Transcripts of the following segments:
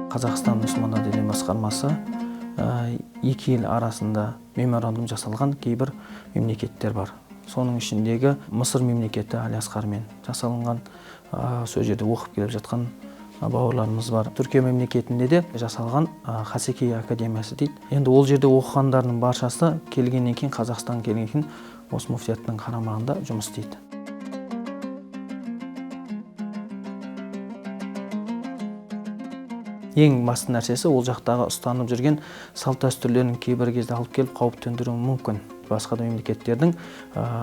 Қазақстан мұсылмандар діни басқармасы екі ел арасында меморандум жасалған кейбір мемлекеттер бар. Соның ішіндегі Мысыр мемлекеті Алиасқармен жасалынған, сол жерде оқып келіп жатқан бауырларымыз бар. Түркия мемлекетінде де жасалған Хасеки академиясы дейді. Енді ол жерде оқығандардың баршасы келгеннен кейін, Қазақстан келгеннен кейін осы муфтияттың қарамағында жұмыс істейді. Ең басты нәрсесі ол жақтағы ұстанып жүрген салт дәстүрлерін кейбір кезде алып келіп қауіп төндіруі мүмкін. Басқа да мемлекеттердің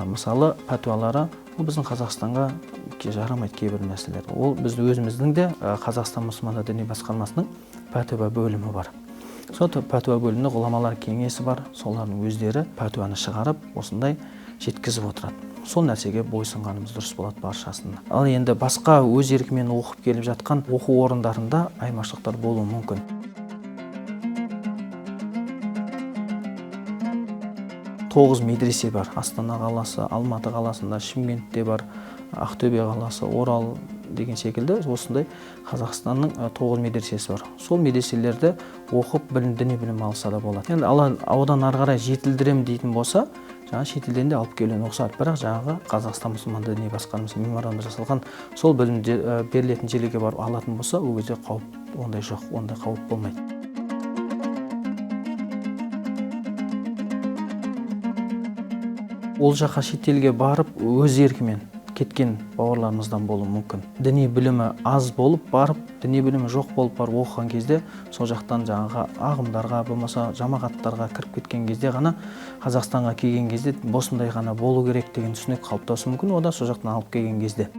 мысалы пәтуалары біздің Қазақстанға жарамайды кейбір мәселелер. Ол біздің өзіміздің де Қазақстан мұсылмандар діни басқармасының пәтуа бөлімі бар. Сол пәтуа бөлімінде ғұламалар кеңесі бар. Солардың өздері пәтуаны шығарып, осындай жеткізіп отырады. Сол нәрсеге бойсынғанымыз дұрыс болады баршасында. Ал енді басқа өз еркімен оқып келіп жатқан оқу орындарында айырмашылықтар болуы мүмкін. Тоғыз медресе бар. Астана қаласы, Алматы қаласында, Шымкентте бар, Ақтөбе қаласы, Орал деген секілді осындай Қазақстанның 9 медресесі бар. Сол медреселерді оқып, діни білім алса да болады. Енді одан ары қарай жетілдірем дейтін болса, шетелден де алып келуіне ұқсайды. Бірақ жаңағы Қазақстан мұсылмандар діни басқармасы меморандум жасалған сол білімді берілетін жерлерге барып алатын болса, ол кезде қауіп ондай жоқ, ондай қауіп болмайды. Ол жаққа шетелге барып өз еркімен кеткен бауырларымыздан болуы мүмкін. Діни білімі аз болып барып, діни білімі жоқ болып барып оқыған кезде, сол жақтан жаңағы ағымдарға, болмаса жамағаттарға кіріп кеткен кезде ғана, Қазақстанға келген кезде осындай ғана болу керек деген түсінік қалыптасуы мүмкін. Ода сол жақтан алып келген кезде.